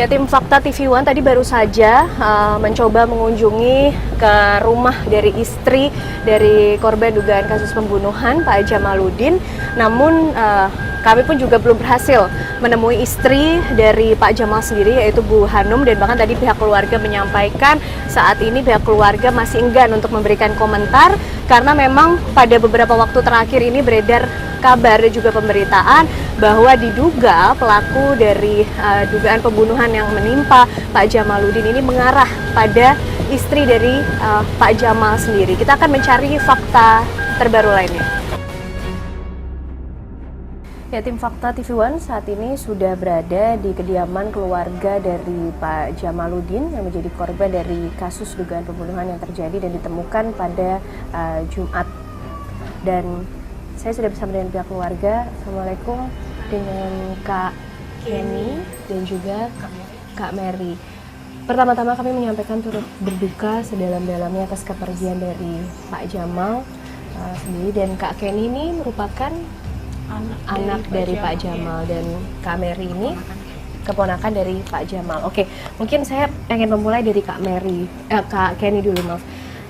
Ya, tim Fakta TV One tadi baru saja mencoba mengunjungi ke rumah dari istri dari korban dugaan kasus pembunuhan Pak Jamaluddin. Namun kami pun juga belum berhasil menemui istri dari Pak Jamal sendiri, yaitu Bu Hanum, dan bahkan tadi pihak keluarga menyampaikan saat ini pihak keluarga masih enggan untuk memberikan komentar karena memang pada beberapa waktu terakhir ini beredar kabar dan juga pemberitaan bahwa diduga pelaku dari dugaan pembunuhan yang menimpa Pak Jamaluddin ini mengarah pada istri dari Pak Jamal sendiri. Kita akan mencari fakta terbaru lainnya. Ya, tim Fakta TV One saat ini sudah berada di kediaman keluarga dari Pak Jamaluddin yang menjadi korban dari kasus dugaan pembunuhan yang terjadi dan ditemukan pada Jumat. Dan saya sudah bersama dengan pihak keluarga. Assalamualaikum, dengan Kak Kenny dan juga Kak Mary. Pertama-tama kami menyampaikan turut berduka sedalam-dalamnya atas kepergian dari Pak Jamal sendiri, dan Kak Kenny ini merupakan anak dari Pak Jamal, dan Kak Mary ini keponakan dari Pak Jamal. Oke, mungkin saya pengen memulai dari Kak Kenny dulu, maaf.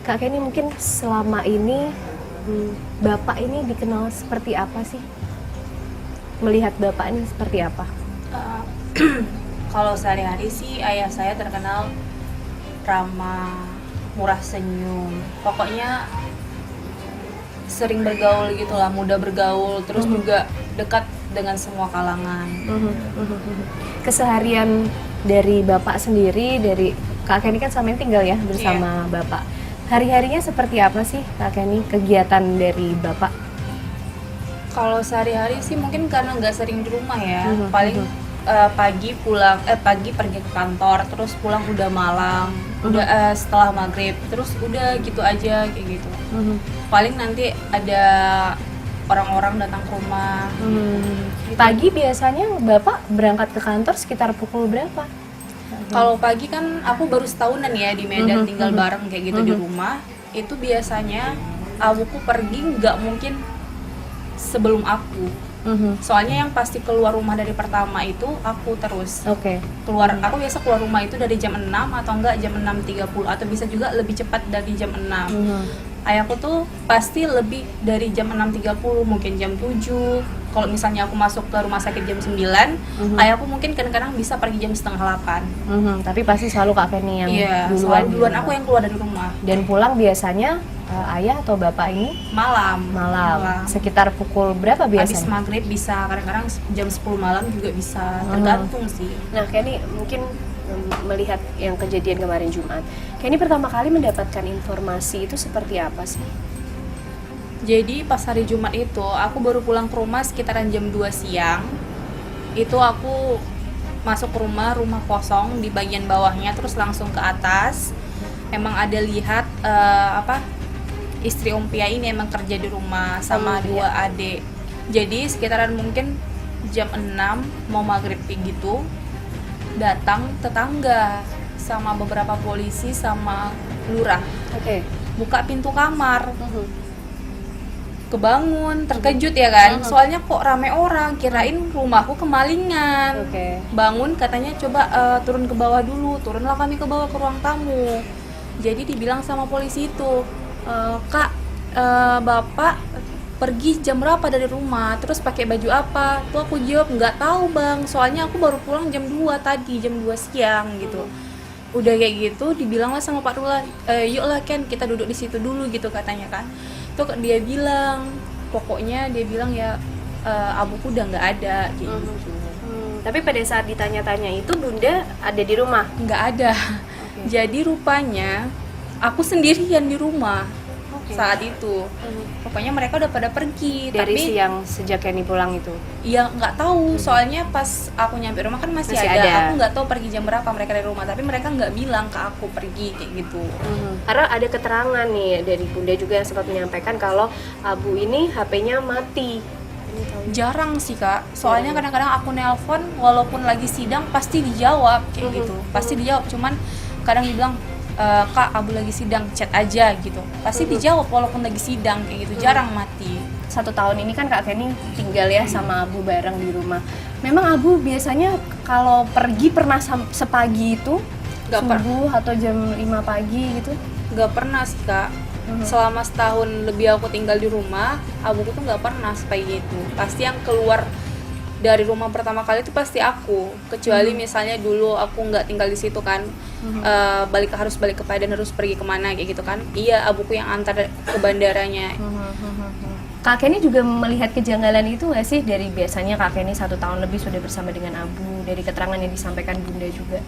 Kak Kenny, mungkin selama ini Bapak ini dikenal seperti apa sih? Melihat Bapak ini seperti apa? Kalau sehari-hari sih ayah saya terkenal ramah, murah senyum. Pokoknya sering bergaul gitulah, mudah bergaul, terus juga dekat dengan semua kalangan. Keseharian dari Bapak sendiri, dari Kak Kenny kan selama ini tinggal ya bersama Bapak. Hari-harinya seperti apa sih Kak Kenny, kegiatan dari Bapak? Kalau sehari-hari sih mungkin karena nggak sering di rumah ya, paling pagi pergi ke kantor, terus pulang udah malam, udah setelah maghrib, terus udah gitu aja kayak gitu. Paling nanti ada orang-orang datang ke rumah. Gitu. Pagi biasanya Bapak berangkat ke kantor sekitar pukul berapa? Kalau pagi kan aku baru setahunan ya di Medan, tinggal bareng kayak gitu di rumah. Itu biasanya abuku pergi nggak mungkin sebelum aku. Soalnya yang pasti keluar rumah dari pertama itu aku terus. Aku biasa keluar rumah itu dari jam 6 atau enggak jam 6.30, atau bisa juga lebih cepat dari jam 6. Ayahku tuh pasti lebih dari jam 6.30, mungkin jam 7. Kalau misalnya aku masuk ke rumah sakit jam 9, ayahku mungkin kadang-kadang bisa pergi jam setengah 8. Tapi pasti selalu Kak Kenny yang duluan aku yang keluar dari rumah. Dan pulang biasanya ayah atau Bapak ini? Malam. Sekitar pukul berapa biasanya? Habis maghrib bisa, kadang-kadang jam 10 malam juga bisa, tergantung sih. Nah, Kenny mungkin melihat yang kejadian kemarin Jumat, Kenny pertama kali mendapatkan informasi itu seperti apa sih? Jadi pas hari Jumat itu aku baru pulang ke rumah sekitaran jam 2 siang. Itu aku masuk ke rumah kosong di bagian bawahnya, terus langsung ke atas. Emang ada lihat istri Om Pia ini emang kerja di rumah sama dua adik. Jadi sekitaran mungkin jam 6 mau maghrib gitu, datang tetangga sama beberapa polisi sama lurah. Buka pintu kamar. Kebangun, terkejut ya kan, soalnya kok rame orang, kirain rumahku kemalingan. Bangun, katanya coba turun ke bawah dulu. Turunlah kami ke bawah ke ruang tamu. Jadi dibilang sama polisi itu, Kak, Bapak pergi jam berapa dari rumah, terus pakai baju apa? Tuh aku jawab, nggak tahu bang, soalnya aku baru pulang jam 2 tadi, jam 2 siang gitu. Udah kayak gitu, dibilanglah sama Pak Lurah, yuklah Ken, kita duduk di situ dulu gitu katanya kan. Tuh dia bilang, pokoknya dia bilang ya abuku udah nggak ada gitu. Tapi pada saat ditanya-tanya itu Bunda ada di rumah? Nggak ada. Jadi rupanya aku sendirian di rumah saat itu. Pokoknya mereka udah pada pergi. Dari tapi siang sejak Kenny pulang itu? Iya nggak tahu, soalnya pas aku nyampe rumah kan masih ada. Aku nggak tahu pergi jam berapa mereka dari rumah, tapi mereka nggak bilang ke aku pergi kayak gitu. Karena ada keterangan nih dari Bunda juga yang sempat menyampaikan kalau Abu ini HP-nya mati. Jarang sih Kak, soalnya kadang-kadang aku nelpon walaupun lagi sidang pasti dijawab kayak gitu. Pasti dijawab, cuman kadang dibilang Kak, Abu lagi sidang, chat aja gitu. Pasti dijawab walaupun lagi sidang kayak gitu, jarang mati. 1 tahun ini kan Kak Kenny tinggal ya sama Abu bareng di rumah. Memang Abu biasanya kalau pergi pernah sepagi itu? Subuh atau jam 5 pagi gitu? Gak pernah sih Kak. Selama setahun lebih aku tinggal di rumah, abuku tuh gak pernah sepagi itu. Pasti yang keluar dari rumah pertama kali itu pasti aku. Kecuali misalnya dulu aku nggak tinggal di situ kan, harus balik ke Padang, harus pergi kemana kayak gitu kan. Iya, abuku yang antar ke bandaranya. Kak Kenny juga melihat kejanggalan itu nggak sih dari biasanya Kak Kenny 1 tahun lebih sudah bersama dengan Abu, dari keterangan yang disampaikan Bunda juga?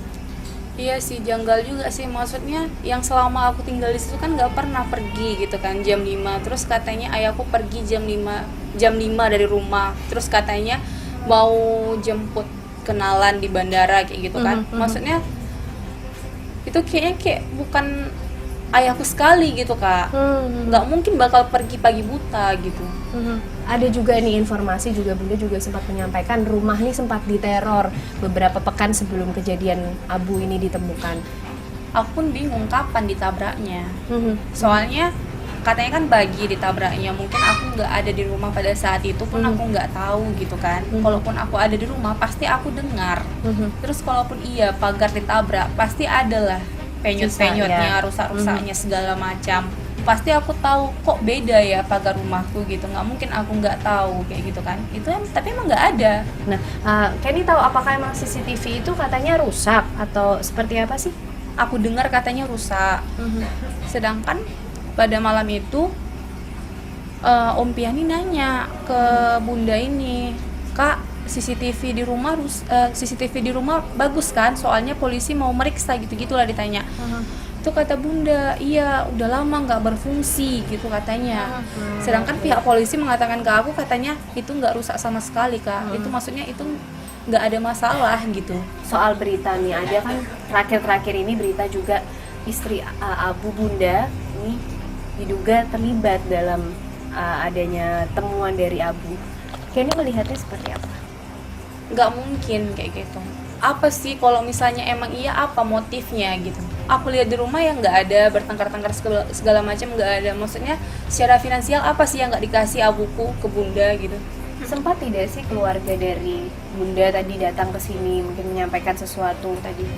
Iya sih, janggal juga sih, maksudnya yang selama aku tinggal di situ kan nggak pernah pergi gitu kan jam 5, terus katanya ayahku pergi jam 5 dari rumah, terus katanya mau jemput kenalan di bandara kayak gitu kan. Maksudnya itu kayaknya kayak bukan ayahku sekali gitu Kak. Nggak mungkin bakal pergi pagi buta gitu. Ada juga nih informasi juga Bunda juga sempat menyampaikan rumah nih sempat diteror beberapa pekan sebelum kejadian Abu ini ditemukan. Aku pun bingung kapan ditabraknya. Soalnya katanya kan pagi ditabraknya, mungkin aku nggak ada di rumah pada saat itu pun aku nggak tahu gitu kan. Kalaupun aku ada di rumah pasti aku dengar. Terus kalaupun iya pagar ditabrak pasti ada lah penyot-penyotnya, rusak-rusaknya segala macam. Pasti aku tahu kok beda ya pagar rumahku gitu, nggak mungkin aku nggak tahu kayak gitu kan. Itu tapi emang nggak ada. Nah, Kenny tahu apakah emang CCTV itu katanya rusak atau seperti apa sih? Aku dengar katanya rusak. Sedangkan pada malam itu Om Piani nanya ke Bunda ini, Kak, CCTV di rumah bagus kan? Soalnya polisi mau meriksa gitu-gitulah ditanya. Itu kata Bunda, iya udah lama nggak berfungsi gitu katanya. Sedangkan pihak polisi mengatakan ke aku katanya itu nggak rusak sama sekali Kak. Itu maksudnya itu nggak ada masalah gitu. Soal berita nih, ada kan terakhir-terakhir ini berita juga istri Abu Bunda ini diduga terlibat dalam adanya temuan dari Abu. Kenny melihatnya seperti apa? Nggak mungkin kayak gitu. Apa sih kalau misalnya emang iya, apa motifnya gitu? Aku lihat di rumah yang nggak ada bertengkar-tengkar segala macam, nggak ada. Maksudnya secara finansial apa sih yang nggak dikasih abuku ke Bunda gitu? Sempat tidak sih keluarga dari Bunda tadi datang ke sini mungkin menyampaikan sesuatu tadi?